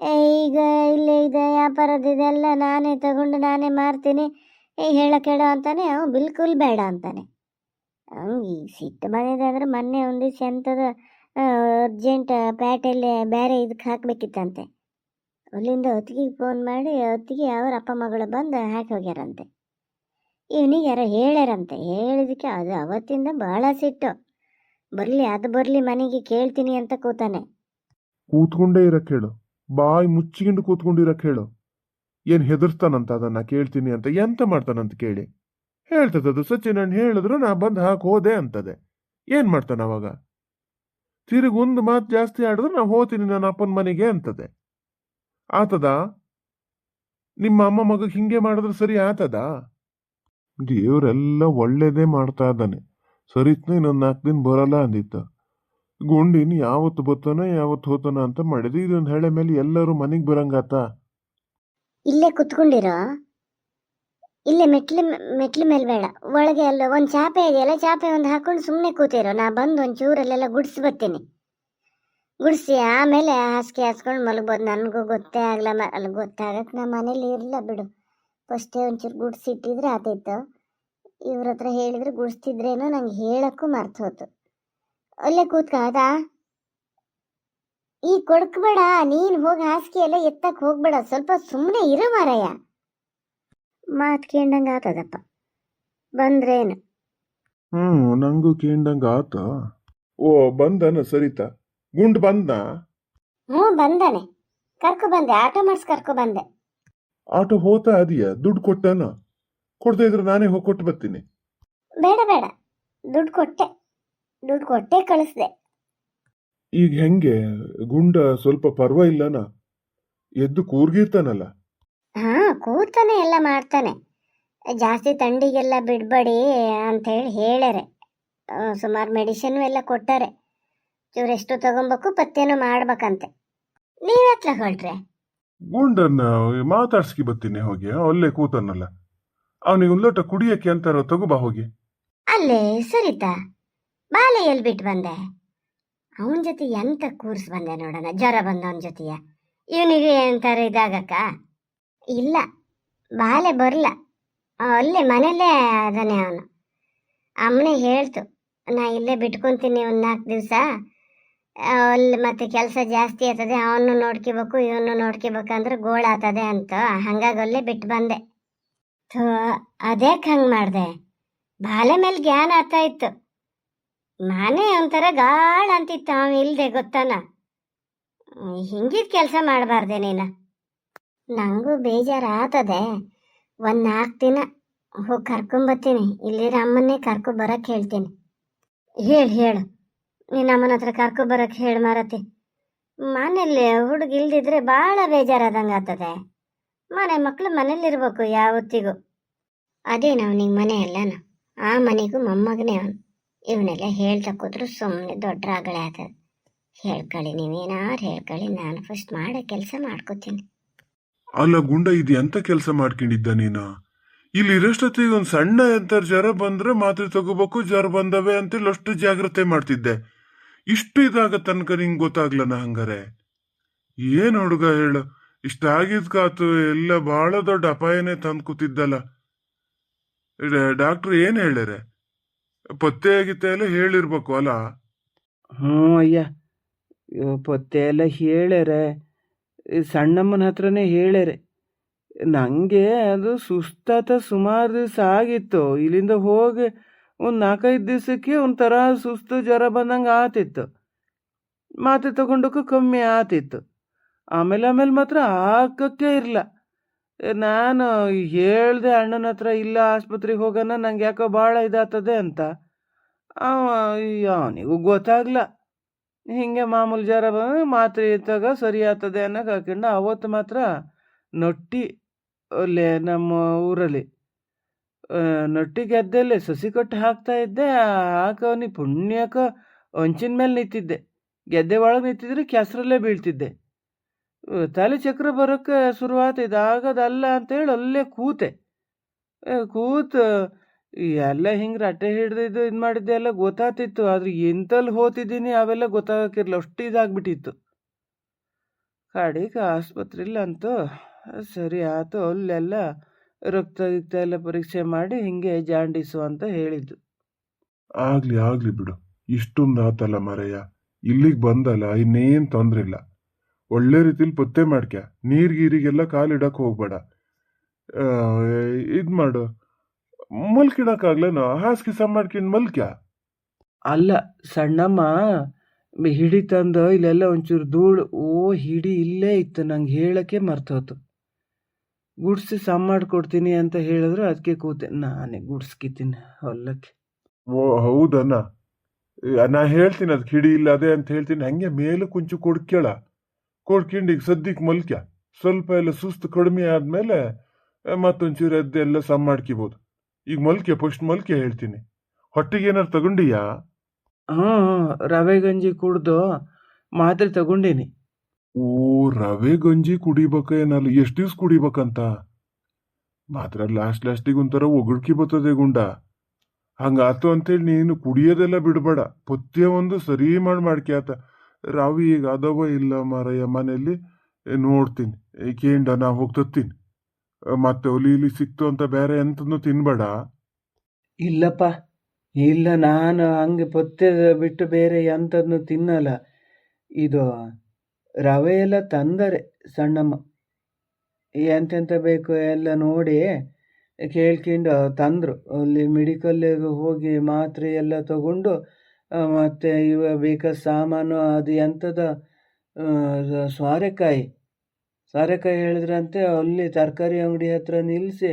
ಈಗ ಇಲ್ಲೇ ಇದೆ ವ್ಯಾಪಾರದಿದೆಲ್ಲ ನಾನೇ ತಗೊಂಡು ನಾನೇ ಮಾರ್ತೀನಿ, ಹೇಳ ಕೇಳ ಅಂತಾನೆ. ಅವ ಬಿಲ್ಕುಲ್ ಬೇಡ ಅಂತಾನೆ. ಅವ್ನಿಗೆ ಈಗ ಸಿಟ್ಟು ಬಂದಿದೆ ಅಂದರೆ ಮೊನ್ನೆ ಒಂದಿವ್ಸ ಎಂಥದ ಅರ್ಜೆಂಟ್ ಪ್ಯಾಟೆಲ್ಲಿ ಬೇರೆ ಇದಕ್ಕೆ ಹಾಕಬೇಕಿತ್ತಂತೆ. ಅಲ್ಲಿಂದ ಹೊತ್ತಿಗೆ ಫೋನ್ ಮಾಡಿ ಹೊತ್ತಿಗೆ ಅವ್ರ ಅಪ್ಪ ಮಗಳು ಬಂದು ಹಾಕಿ ಹೋಗ್ಯಾರಂತೆ. ಇವನಿಗೆ ಯಾರೋ ಹೇಳ್ಯಾರಂತೆ. ಹೇಳಿದಕ್ಕೆ ಅದು ಅವತ್ತಿಂದ ಬಹಳ ಸಿಟ್ಟು. ಬರಲಿ ಅದು ಬರಲಿ ಮನೆಗೆ ಕೇಳ್ತೀನಿ ಅಂತ ಕೂತಾನೆ. ಕೂತ್ಕೊಂಡೇ ಇರಕ್ ಹೇಳು, ಬಾಯಿ ಮುಚ್ಚಿಕೊಂಡು ಕೂತ್ಕೊಂಡಿರಕ್ ಹೇಳು. ಏನ್ ಹೆದರ್ಸ್ತಾನಂತ ಅದನ್ನ ಕೇಳ್ತೀನಿ ಅಂತ? ಎಂತ ಮಾಡ್ತಾನಂತ ಕೇಳಿ ಹೇಳ್ತದದು. ಸಚಿನ್ ಅಣ್ಣ ಹೇಳಿದ್ರು ನಾ ಬಂದು ಹಾಕಿ ಹೋದೆ ಅಂತದೆ. ಏನ್ ಮಾಡ್ತಾನ ಅವಾಗ? ತಿರುಗಿ ಒಂದು ಮಾತು ಜಾಸ್ತಿ ಆಡಿದ್ರೆ ನಾ ಹೋಗ್ತೀನಿ ನನ್ನ ಅಪ್ಪನ ಮನೆಗೆ ಅಂತದೆ. ಆತದ? ನಿಮ್ಮ ಅಮ್ಮ ಮಗ ಹಿಂಗೆ ಮಾಡಿದ್ರೆ ಸರಿ ಆತದ? ದೇವರೆಲ್ಲ ಒಳ್ಳೇದೇ ಮಾಡ್ತಾ ಇದ್ದಾನೆ. ಸರಿತ್ನ ಇನ್ನೊಂದು 4 ದಿನ ಬರಲ್ಲ ಅಂದಿತ್ತ. ಗುಂಡಿನ ಯಾವತ್ತು ಬತ್ತಾನ ಯಾವತ್ತು ಹೋತಾನ ಅಂತ ಮಾಡಿದ್ವಿ. ಇದೊಂದು ಹೇಳೆ ಮೇಲೆ ಎಲ್ಲರೂ ಮನೆಗೆ ಬರಂಗಾತ. ಇಲ್ಲೇ ಕುತ್ಕೊಂಡಿರೋ, ಇಲ್ಲೇ ಮೆಟ್ಲು ಮೇಲೆ ಬೇಡ, ಒಳಗೆ ಅಲ್ಲ ಒಂದು ಚಾಪೆ ಇದೆಯಲ್ಲ, ಚಾಪೆ ಒಂದು ಹಾಕೊಂಡು ಸುಮ್ಮನೆ ಕೂತಿರೋ. ನಾ ಬಂದು ಒಂಚೂರಲ್ಲೆಲ್ಲ ಗುಡಿಸಿ ಬರ್ತೀನಿ. ಗುಡಿಸಿ ಆಮೇಲೆ ಹಾಸಿಗೆ ಹಾಸ್ಕೊಂಡು ಮಲಗ್ಬೋದು. ನನಗೂ ಗೊತ್ತೇ ಆಗಲ್ಲ. ಅಲ್ಲಿ ಗೊತ್ತಾಗಕ್ಕೆ ನಾ ಮನೇಲಿ ಇರಲ್ಲ ಬಿಡು. ಫಸ್ಟೇ ಒಂಚೂರು ಗುಡಿಸಿ ಇಟ್ಟಿದ್ರೆ ಆತೈತು. ಇವ್ರ ಹತ್ರ ಹೇಳಿದ್ರೆ ಗುಡಿಸ್ತಿದ್ರೇನೋ ನಂಗೆ ಹೇಳಕ್ಕೂ ಮರ್ತು ಹೋತು. ಅಲ್ಲೇ ಕೂತ್ಕಾದಾ? ಈಗ ಕೊಡ್ಕಬೇಡ ನೀನು, ಹೋಗಿ ಹಾಸಿಗೆ ಎಲ್ಲ ಎತ್ತಕ್ಕೆ ಹೋಗ್ಬೇಡ, ಸ್ವಲ್ಪ ಸುಮ್ಮನೆ ಇರೋ ಮಾರಯ್ಯ. ಮಾತು ಕೇಂಡಂಗೆ ಆತದಪ್ಪ. ಬಂದ್ರೇನು? ನಂಗೂ ಕೇಂಡಂಗ ಆತ. ಓ ಬಂದನ ಸರಿತ. ಗುಂಡ್ ಬಂದ? ಹ್ಞೂ ಬಂದಾನೆ. ಕರ್ಕೊ ಬಂದೆ, ಆಟೋ ಮಾಡಿಸಿ ಕರ್ಕೊ ಬಂದೆ. ಆಟೋ ಹೋತಾ ಅದೀಯ? ದುಡ್ಡು ಕೊಟ್ಟನ? ಕೊಡ್ತಾ ಇದ್ರೆ ನಾನೇ ಹೋಗಿ ಕೊಟ್ಟು ಬರ್ತೀನಿ. ಬೇಡ ಬೇಡ, ದುಡ್ಡು ಕೊಟ್ಟೆ ಕಳಿಸ್ದೆ. ಈಗ ಹೆಂಗೆ? ಗುಂಡ ಸ್ವಲ್ಪ ಪರ್ವಾಗಿಲ್ಲನ? ಎದ್ದು ಕೂರ್ಗಿರ್ತಾನಲ್ಲ? ಹಾಂ, ಕೂತಾನೆ ಎಲ್ಲ ಮಾಡ್ತಾನೆ. ಜಾಸ್ತಿ ಥಂಡಿಗೆಲ್ಲ ಬಿಡಬೇಡಿ ಅಂಥೇಳಿ ಹೇಳ್ಯಾರೆ. ಸುಮಾರು ಮೆಡಿಸಿನ್ ಎಲ್ಲ ಕೊಟ್ಟಾರೆ. ಇವರೆಷ್ಟು ತಗೊಬೇಕು ಪತ್ತೇನೋ ಮಾಡ್ಬೇಕಂತೆ. ನೀವು ಹತ್ರ ಹೊರಟ್ರೆ? ಗುಂಡನ್ನ ಮಾತಾಡ್ಸ್ಕಿ ಬರ್ತೀನಿ ಹೋಗಿ. ಅಲ್ಲೇ ಕೂತಾನಲ್ಲ, ಅವನಿಗೆ ಒಂದು ಲೋಟ ಕುಡಿಯಕ್ಕೆ ಅಂತಾರ ತಗೋಬಾ ಹೋಗಿ. ಅಲ್ಲೇ ಸರಿತಾ ಬಾಲೆ ಎಲ್ಲಿ ಬಿಟ್ಟು ಬಂದೆ? ಅವನ ಜೊತೆ ಎಂತ ಕೂರ್ಸ್ ಬಂದೆ ನೋಡೋಣ. ಜ್ವರ ಬಂದ ಅವನ ಜೊತೆಯ ಇವನಿಗೆ ಎಂತಾರ ಇದಾಗಕ್ಕ? ಇಲ್ಲ, ಬಾಲೆ ಬರಲ್ಲ. ಅಲ್ಲೇ ಮನೇಲೇ ಅದಾನೆ ಅವನು. ಅಮ್ಮನೆ ಹೇಳ್ತು, ನಾ ಇಲ್ಲೇ ಬಿಟ್ಕೊತೀನಿ ಒಂದು 4 ದಿವಸ. ಅಲ್ಲಿ ಮತ್ತೆ ಕೆಲಸ ಜಾಸ್ತಿ ಆಗ್ತದೆ, ಅವನು ನೋಡ್ಕೋಬೇಕು ಇವನು ನೋಡ್ಕೋಬೇಕಂದ್ರೆ ಗೋಳಾಗ್ತದೆ ಅಂತ. ಹಂಗಾಗಿ ಅಲ್ಲೇ ಬಿಟ್ಟು ಬಂದೆ. ಥೋ, ಅದ್ಯಾಕೆ ಹಂಗೆ ಮಾಡಿದೆ? ಬಾಲೆ ಮೇಲೆ ಜ್ಞಾನ ಆಗ್ತಾ ಇತ್ತು. ಮನೆ ಒಂಥರ ಗಾಳ ಅಂತಿತ್ತು ಅವನು ಇಲ್ಲದೆ, ಗೊತ್ತಾನ? ಹಿಂಗಿದ ಕೆಲಸ ಮಾಡಬಾರ್ದೆ ನೀನು. ನನಗೂ ಬೇಜಾರು ಆಗ್ತದೆ. ಒಂದು 4 ದಿನ ಹೋಗಿ ಕರ್ಕೊಂಬರ್ತೀನಿ. ಇಲ್ಲಿರೋ ಅಮ್ಮನ್ನೇ ಕರ್ಕೊಬರಕ್ಕೆ ಹೇಳ್ತೀನಿ. ಹೇಳು ನಿನ್ನ ಅಮ್ಮನ ಹತ್ರ ಕರ್ಕೊಬರಕ್ಕೆ ಹೇಳಿ ಮಾರತಿ. ಮನೇಲಿ ಹುಡುಗ ಇಲ್ದಿದ್ರೆ ಭಾಳ ಬೇಜಾರಾದಂಗೆ ಆಗ್ತದೆ. ಮನೆ ಮಕ್ಕಳು ಮನೇಲಿರ್ಬೇಕು ಯಾವತ್ತಿಗೂ. ಅದೇ ಅವನಿಗೆ ಮನೆ ಅಲ್ಲನ, ಆ ಮನೆಗೂ ಮೊಮ್ಮಗನೇ ಅವನು. ಇವನ್ನೆಲ್ಲ ಹೇಳ್ತಾ ಕೂತ್ರು ಸುಮ್ಮನೆ ದೊಡ್ಡ ರಾಗಳೆ ಆಗ್ತದೆ. ಹೇಳ್ಕೊಳ್ಳಿ, ನೀವೇನಾರು ಹೇಳ್ಕೊಳ್ಳಿ, ನಾನು ಫಸ್ಟ್ ಮಾಡೋ ಕೆಲಸ ಮಾಡ್ಕೋತೀನಿ. ಅಲ್ಲ ಗುಂಡ, ಇದು ಎಂತ ಕೆಲಸ ಮಾಡ್ಕೊಂಡಿದ್ದ ನೀನು? ಇಲ್ಲಿ ಇರೋಷ್ಟೊತ್ತಿಗೆ ಒಂದು ಸಣ್ಣ ಎಂತಾರು ಜ್ವರ ಬಂದ್ರೆ ಮಾತ್ರೆ ತಗೋಬೇಕು, ಜ್ವರ ಬಂದವೆ ಅಂತೇಳಿ ಅಷ್ಟು ಜಾಗ್ರತೆ ಮಾಡ್ತಿದ್ದೆ. ಇಷ್ಟು ಇದಾಗ ತನಕ ನಿಂಗೆ ಗೊತ್ತಾಗ್ಲನ ಹಂಗಾರೆ? ಏನ್ ಹುಡುಗ ಹೇಳು, ಇಷ್ಟ ಆಗಿದ್ಕಾತು ಎಲ್ಲ ಬಹಳ ದೊಡ್ಡ ಅಪಾಯನೇ ತಂದು ಕೂತಿದ್ದಲ್ಲ. ಡಾಕ್ಟ್ರು ಏನ್ ಹೇಳ್ಯಾರೆ? ಪತ್ತೆ ಆಗಿತ್ತೆ ಎಲ್ಲ ಹೇಳಿರ್ಬೇಕು ಅಲ್ಲ? ಹ್ಞೂ ಅಯ್ಯ, ಪತ್ತೆ ಎಲ್ಲ ಹೇಳ್ಯಾರೆ. ಸಣ್ಣಮ್ಮನ ಹತ್ರನೇ ಹೇಳ್ಯಾರೆ. ನನಗೆ ಅದು ಸುಸ್ತಾತ ಸುಮಾರು ದಿವಸ ಆಗಿತ್ತು. ಇಲ್ಲಿಂದ ಹೋಗಿ ಒಂದು 4-5 ದಿವಸಕ್ಕೆ ಒಂಥರ ಸುಸ್ತು ಜ್ವರ ಬಂದಂಗೆ ಆತಿತ್ತು. ಮಾತ್ರೆ ತಗೊಂಡಕ್ಕೂ ಕಮ್ಮಿ ಆತಿತ್ತು. ಆಮೇಲೆ ಮಾತ್ರ ಹಾಕಕ್ಕೆ ಇರಲ್ಲ. ನಾನು ಹೇಳ್ದೆ ಅಣ್ಣನ ಹತ್ರ, ಇಲ್ಲ ಆಸ್ಪತ್ರೆಗೆ ಹೋಗೋಣ, ನಂಗೆ ಯಾಕೋ ಭಾಳ ಇದಾಗ್ತದೆ ಅಂತ. ಅವನಿಗೂ ಗೊತ್ತಾಗ್ಲ. ಹಿಂಗೆ ಮಾಮೂಲು ಜ್ವರ ಮಾತ್ರೆ ಇದ್ದಾಗ ಸರಿ ಆಗ್ತದೆ ಅನ್ನೋಕೆ ಹಾಕೊಂಡು ಅವತ್ತು ಮಾತ್ರ ನೊಟ್ಟಿ ಅಲ್ಲೇ ನಮ್ಮ ಊರಲ್ಲಿ ನೊಟ್ಟಿ ಗೆದ್ದೆಲ್ಲೇ ಸಸಿ ಕೊಟ್ಟು ಹಾಕ್ತಾ ಇದ್ದೆ. ಹಾಕವನಿಗೆ ಪುಣ್ಯಕ ಹಂಚಿನ ಮೇಲೆ ನಿಂತಿದ್ದೆ. ಗೆದ್ದೆ ಒಳಗೆ ನಿಂತಿದ್ರೆ ಕೆಸರಲ್ಲೇ ಬೀಳ್ತಿದ್ದೆ. ತಲೆ ಚಕ್ರ ಬರೋಕ್ಕೆ ಶುರುವಾತಿದ್ದು. ಆಗೋದಲ್ಲ ಅಂತೇಳಿ ಅಲ್ಲೇ ಕೂತೆ. ಕೂತು ಎಲ್ಲ ಹಿಂಗೆ ರಟ್ಟೆ ಹಿಡ್ದಿದ್ದು ಇದು ಮಾಡಿದ್ದೆ ಎಲ್ಲ ಗೊತ್ತಾಗ್ತಿತ್ತು. ಆದ್ರೆ ಎಂತಲ್ಲಿ ಹೋತಿದ್ದೀನಿ ಅವೆಲ್ಲ ಗೊತ್ತಾಗಕ್ಕಿರಲ್ಲ, ಅಷ್ಟು ಇದಾಗ್ಬಿಟ್ಟಿತ್ತು. ಕಡೆಗೆ ಆಸ್ಪತ್ರೆಲಿ ಅಂತೂ ಸರಿ ಆಯ್ತು, ಅಲ್ಲೆಲ್ಲ ರಕ್ತ ಗಿಕ್ತ ಎಲ್ಲ ಪರೀಕ್ಷೆ ಮಾಡಿ ಹಿಂಗೆ ಜಾಂಡೀಸು ಅಂತ ಹೇಳಿದ್ದು. ಆಗ್ಲಿ ಆಗ್ಲಿ ಬಿಡು, ಇಷ್ಟೊಂದು ಆತಲ್ಲ ಮರಯ್ಯ, ಇಲ್ಲಿಗೆ ಬಂದಲ್ಲ ಇನ್ನೇನ್ ತೊಂದ್ರೆ ಇಲ್ಲ. ಒಳ್ಳೆ ರೀತಿಲಿ ಪತ್ತೆ ಮಾಡ್ಕ್ಯ, ನೀರ್ಗೀರಿಗೆಲ್ಲ ಕಾಲಿಡಕ್ ಹೋಗ್ಬೇಡ. ಆ, ಇದ್ ಮಾಡು, ಮಲ್ಕಿಡಕ್ಕಾಗ್ಲೇನೋ, ಹಾಸಿಗೆ ಸಮ ಮಾಡ್ಕೊಂಡು ಮಲ್ಕ್ಯ. ಅಲ್ಲ ಸಣ್ಣಮ್ಮ, ಹಿಡಿ ತಂದು ಇಲ್ಲೆಲ್ಲ ಒಂಚೂರು ಧೂಳು, ಹಿಡಿ ಇಲ್ಲೇ ಇತ್ತು, ನಂಗೆ ಹೇಳಕ್ಕೆ ಮರ್ತೋತು. ಗುಡ್ಸಿ ಸಮ್ ಮಾಡ್ಕೊಡ್ತೀನಿ ಅಂತ ಹೇಳಿದ್ರು, ಅದಕ್ಕೆ ಕೂತೆ ನಾನೇ ಗುಡ್ಸ್ಕಿತೀನಿ ಹೊಲಕ್ಕೆ. ಓ ಹೌದನ್ನ, ನಾ ಹೇಳ್ತೀನಿ ಅದಕ್ಕೆ ಹಿಡಿ ಇಲ್ಲ ಅದೇ ಅಂತ ಹೇಳ್ತೀನಿ. ಹಂಗೆ ಮೇಲೆ ಕುಂಚು ಕೊಡ್ಕೇಳ, ಕೊಡ್ಕೊಂಡು ಈಗ ಸದ್ಯಕ್ಕೆ ಮಲ್ಕ್ಯ. ಸ್ವಲ್ಪ ಎಲ್ಲ ಸುಸ್ತು ಕಡಿಮೆ ಆದ್ಮೇಲೆ ಮತ್ತೊಂಚೂರು ಎದ್ದೆಲ್ಲ ಸಮ್ ಮಾಡ್ಕಿಬೋದು. ಈಗ ಮಲ್ಕ್ಯ, ಫಸ್ಟ್ ಮಲ್ಕ್ಯ ಹೇಳ್ತೀನಿ. ಹೊಟ್ಟೆಗೆ ಏನಾರು ತಗೊಂಡಿಯಾ? ಹ್ಞೂ, ರವೆ ಗಂಜಿ ಕುಡ್ದು ಮಾತ್ರೆ ತಗೊಂಡೀನಿ. ಓ, ರವೆ ಗಂಜಿ ಕುಡಿಬೇಕೇನಲ್ಲ, ಎಷ್ಟು ದಿವ್ಸ ಕುಡಿಬೇಕಂತ? ಮಾತ್ರ ಲಾಸ್ಟಿಗೆ ಒಂಥರ ಒಗಳ್ಕಿ ಬರ್ತದೆ ಗುಂಡ. ಹಂಗಾತು ಅಂತೇಳಿ ನೀನು ಕುಡಿಯೋದೆಲ್ಲ ಬಿಡಬೇಡ, ಪಥ್ಯ ಒಂದು ಸರಿ ಮಾಡ್ಕ್ಯಾತ. ರಾವಿ ಈಗ ಅದವ ಇಲ್ಲ ಮಾರಯ್ಯ ಮನೆಯಲ್ಲಿ, ನೋಡ್ತೀನಿ ಕೇಂಡ ನಾ ಹೋಗ್ತೀನಿ. ಮತ್ತೆ ಒಲಿ ಇಲ್ಲಿ ಸಿಕ್ತು ಅಂತ ಬೇರೆ ಎಂತನೂ ತಿನ್ಬೇಡ. ಇಲ್ಲಪ್ಪ, ಇಲ್ಲ, ನಾನು ಹಂಗೆ ಪತ್ತೆ ಬಿಟ್ಟು ಬೇರೆ ಎಂಥದ್ನು ತಿನ್ನಲ್ಲ. ಇದು ರವೆ ಎಲ್ಲ ತಂದರೆ ಸಣ್ಣಮ್ಮ, ಎಂತೆಂತ ಬೇಕು ಎಲ್ಲ ನೋಡಿ ಕೇಳ್ಕೊಂಡು ತಂದರು. ಅಲ್ಲಿ ಮೆಡಿಕಲ್ಗೆ ಹೋಗಿ ಮಾತ್ರೆ ಎಲ್ಲ ತಗೊಂಡು ಮತ್ತು ಇವ ಬೇಕಾದ ಸಾಮಾನು, ಅದು ಎಂಥದ ಸೋರೆಕಾಯಿ ಹೇಳಿದ್ರಂತೆ, ಅಲ್ಲಿ ತರಕಾರಿ ಅಂಗಡಿ ಹತ್ರ ನಿಲ್ಲಿಸಿ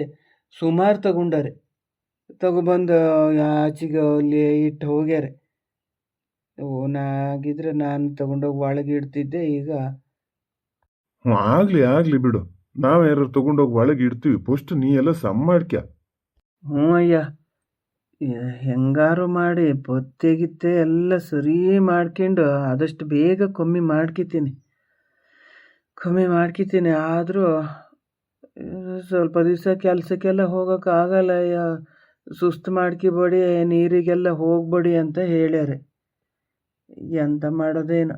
ಸುಮಾರು ತಗೊಂಡಾರೆ. ತಗೊಬಂದು ಆಚೆಗೆ ಅಲ್ಲಿ ಇಟ್ಟು ಹೋಗ್ಯಾರೆ. ನಾಗಿದ್ರೆ ನಾನು ತಗೊಂಡೋಗಿ ಒಳಗೆ ಇಡ್ತಿದ್ದೆ. ಈಗ ಆಗ್ಲಿ ಬಿಡು, ನಾವ್ ಯಾರು ತಗೊಂಡೋಗಿ ಒಳಗೆ ಇಡ್ತೀವಿ. ಫಸ್ಟ್ ನೀ ಎಲ್ಲ ಸಮ್ ಮಾಡ್ಕ್ಯ. ಹ್ಞೂ ಅಯ್ಯ, ಹೆಂಗಾರು ಮಾಡಿ ಪೊತ್ತೆಗಿತ್ತೆ ಎಲ್ಲ ಸರಿ ಮಾಡ್ಕೊಂಡು ಆದಷ್ಟು ಬೇಗ ಕಮ್ಮಿ ಮಾಡ್ಕಿತೀನಿ. ಆದರೂ ಸ್ವಲ್ಪ ದಿವಸ ಕೆಲಸಕ್ಕೆಲ್ಲ ಹೋಗೋಕ್ಕಾಗಲ್ಲ. ಸುಸ್ತು ಮಾಡ್ಕಿಬೇಡಿ, ನೀರಿಗೆಲ್ಲ ಹೋಗ್ಬೇಡಿ ಅಂತ ಹೇಳ್ಯಾರೆ. ಎಂತ ಮಾಡೋದೇನು.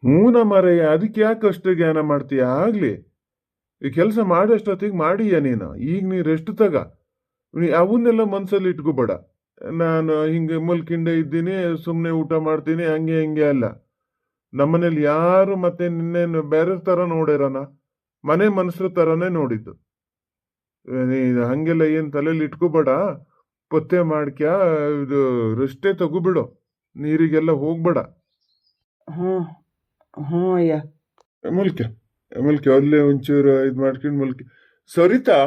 ಹೂನ ಮರಯ್ಯ, ಅದಕ್ಕೆ ಯಾಕೆ ಅಷ್ಟು ಜ್ಞಾನ ಮಾಡ್ತೀಯ? ಆಗ್ಲಿ, ಈ ಕೆಲಸ ಮಾಡೋಷ್ಟೊತ್ತಿಗೆ ಮಾಡಿಯ ನೀನು. ಈಗ ನೀ ರೆಸ್ಟ್ ತಗ, ನೀ ಅವನ್ನೆಲ್ಲ ಮನ್ಸಲ್ಲಿ ಇಟ್ಕೋಬೇಡ. ನಾನು ಹಿಂಗೆ ಮಲ್ಕಿಂಡ ಇದ್ದೀನಿ, ಸುಮ್ಮನೆ ಊಟ ಮಾಡ್ತೀನಿ, ಹಂಗೆ ಅಲ್ಲ. ನಮ್ಮನೇಲಿ ಯಾರು ಮತ್ತೆ ನಿನ್ನೇನು ಬೇರೆ ತರ ನೋಡ್ಯಾರನ? ಮನೆ ಮನುಷ್ಯರ ತರನೇ ನೋಡಿದ್ದು. ನೀನು ಹಂಗೆಲ್ಲ ಏನ್ ತಲೆಯಲ್ಲಿ ಇಟ್ಕೋಬೇಡ, ಪತ್ತೆ ಮಾಡ್ಕ್ಯ, ಇದು ರೆಸ್ಟೇ ತಗೋಬಿಡು, ನೀರಿಗೆಲ್ಲ ಹೋಗ್ಬೇಡ. ಹ್ಞೂ ಅಯ್ಯ. ಮಲ್ಕೆ ಅಲ್ಲೇ ಒಂಚೂರು ಇದು ಮಾಡ್ಕೊಂಡು ಮಲ್ಕೆ. ಸರಿತಾ,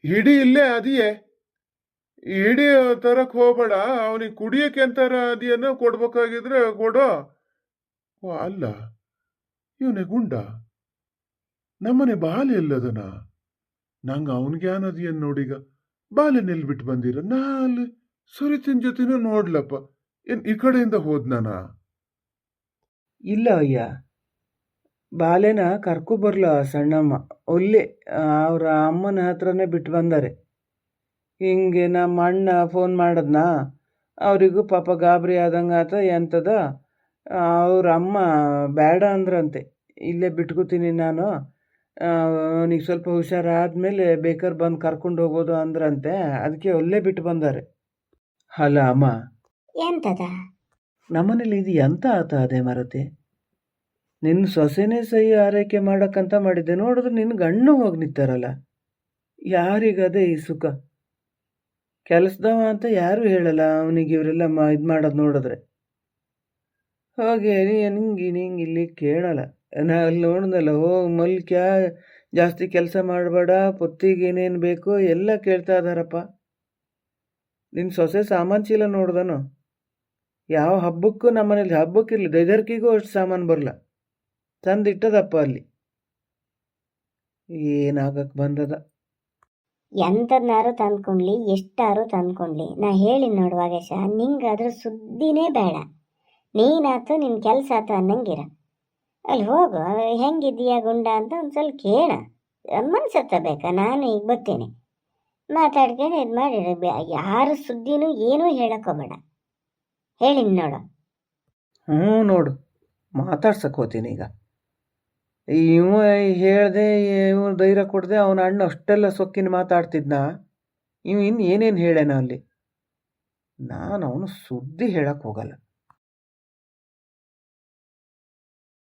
ಹಿಡಿ ಇಲ್ಲೇ ಅದಿಯೇ, ಹಿಡಿ ತರಕ್ ಹೋಗ್ಬೇಡ. ಅವನಿಗೆ ಕುಡಿಯಕ್ಕೆ ಅಂತಾರ ಅದಿಯನ್ನ ಕೊಡ್ಬೇಕಾಗಿದ್ರೆ ಕೊಡೋ. ಓ ಅಲ್ಲ, ಇವನೇ ಗುಂಡ, ನಮ್ಮನೆ ಬಾಲೆ ಎಲ್ಲದನ? ನಂಗೆ ಅವನಿಗೆ ಅನ್ನೋದಿಯನ್ ನೋಡೀಗ. ಬಾಲೆನೆಲ್ಲಿ ಬಿಟ್ಟು ಬಂದಿರ? ನಾ ಅಲ್ಲಿ ಸುರಿತಿನ ಜೊತೆನೂ ನೋಡ್ಲಪ್ಪ. ಏನ್ ಈ ಕಡೆಯಿಂದ ಹೋದ್ನಾನ? ಇಲ್ಲ ಅಯ್ಯ, ಬಾಲೆನ ಕರ್ಕೊಬರ್ಲ ಸಣ್ಣಮ್ಮ. ಒಳ್ಳೆ ಅವ್ರ ಅಮ್ಮನ ಹತ್ರನೇ ಬಿಟ್ಟು ಬಂದಾರೆ. ಹಿಂಗೆ ನಮ್ಮ ಅಣ್ಣ ಫೋನ್ ಮಾಡಿದ್ನಾ, ಅವರಿಗೂ ಪಾಪ ಗಾಬರಿ ಆದಂಗೆ ಆತ. ಎಂತದ, ಅವ್ರ ಅಮ್ಮ ಬೇಡ ಅಂದ್ರಂತೆ, ಇಲ್ಲೇ ಬಿಟ್ಕೋತೀನಿ ನಾನು, ಅವನಿಗೆ ಸ್ವಲ್ಪ ಹುಷಾರಾದ್ಮೇಲೆ ಬೇಕಾದ್ರೆ ಬಂದು ಕರ್ಕೊಂಡು ಹೋಗೋದು ಅಂದ್ರಂತೆ. ಅದಕ್ಕೆ ಒಳ್ಳೆ ಬಿಟ್ಟು ಬಂದಾರೆ. ಅಲ್ಲ ಅಮ್ಮ, ಎಂತದ ನಮ್ಮನೇಲಿ ಇದು ಎಂತ ಆತ ಅದೇ ಮರತೆ? ನಿನ್ನ ಸೊಸೆನೇ ಸಹಿ ಆರೈಕೆ ಮಾಡಕ್ಕಂತ ಮಾಡಿದ್ದೆ, ನೋಡಿದ್ರೆ ನಿನ್ನ ಗಣ್ಣು ಹೋಗಿ ನಿಂತಾರಲ್ಲ. ಯಾರಿಗದೇ ಈ ಸುಖ? ಕೆಲಸದವ ಅಂತ ಯಾರೂ ಹೇಳಲ್ಲ ಅವನಿಗೆ. ಇವರೆಲ್ಲ ಇದು ಮಾಡೋದು ನೋಡಿದ್ರೆ ಹೋಗಿ ನಿಂಗೆ ಇಲ್ಲಿ ಕೇಳಲ್ಲ. ನಾ ಅಲ್ಲಿ ನೋಡಿದ್ನಲ್ಲ, ಹೋಗಿ ಮಲ್ಕ್ಯ, ಜಾಸ್ತಿ ಕೆಲಸ ಮಾಡಬೇಡ, ಪೊತ್ತಿಗೆ ಏನೇನು ಬೇಕು ಎಲ್ಲ ಕೇಳ್ತಾ ಇದ್ದಾರಪ್ಪ. ನಿನ್ನ ಸೊಸೆ ಸಾಮಾನು ಚೀಲ ನೋಡ್ದನು? ಯಾವ ಹಬ್ಬಕ್ಕೂ ನಮ್ಮನೇಲಿ ಹಬ್ಬಕ್ಕಿರಲಿ ದೈದರ್ಕಿಗೂ ಅಷ್ಟು ಸಾಮಾನು ಬರಲ್ಲ, ತಂದಿಟ್ಟದಪ್ಪ ಅಲ್ಲಿ. ಏನಾಗಕ್ಕೆ ಬಂದದ? ಎಂಥದ್ನಾರು ತಂದ್ಕೊಂಡ್ಲಿ, ಎಷ್ಟಾರು ತಂದ್ಕೊಂಡ್ಲಿ, ನಾ ಹೇಳಿ ನೋಡುವಾಗೇಶ, ನಿಂಗೆ ಅದ್ರ ಸುದ್ದಿನೇ ಬೇಡ. ನೀನಾತು ನಿನ್ನ ಕೆಲಸ ಆತು ಅನ್ನಂಗಿರ. ಅಲ್ಲಿ ಹೋಗು, ಹೆಂಗಿದ್ದೀಯಾ ಗುಂಡ ಅಂತ ಒಂದು ಸ್ವಲ್ಪ ಕೇಳ, ಮನ್ಸತ್ತ ಬೇಕಾ? ನಾನು ಈಗ ಬರ್ತೀನಿ, ಮಾತಾಡ್ಕೊಂಡು ಇದು ಮಾಡಿ. ಯಾರ ಸುದ್ದಿನೂ ಏನೂ ಹೇಳಕ್ಕೋಬೇಡ, ಹೇಳಿನಿ ನೋಡು. ನೋಡು, ಮಾತಾಡ್ಸಕ್ಕೆ ಹೋಗ್ತೀನಿ ಈಗ. ಇವ ಹೇಳ್ದೆ, ಇವ ಧೈರ್ಯ ಕೊಡದೆ ಅವನ ಅಣ್ಣ ಅಷ್ಟೆಲ್ಲ ಸೊಕ್ಕಿನ ಮಾತಾಡ್ತಿದ್ನ. ಇವ ಇನ್ನು ಏನೇನು ಹೇಳ್ಯಾನ ಅಲ್ಲಿ. ನಾನು ಅವನು ಸುದ್ದಿ ಹೇಳಕ್ಕೆ ಹೋಗಲ್ಲ.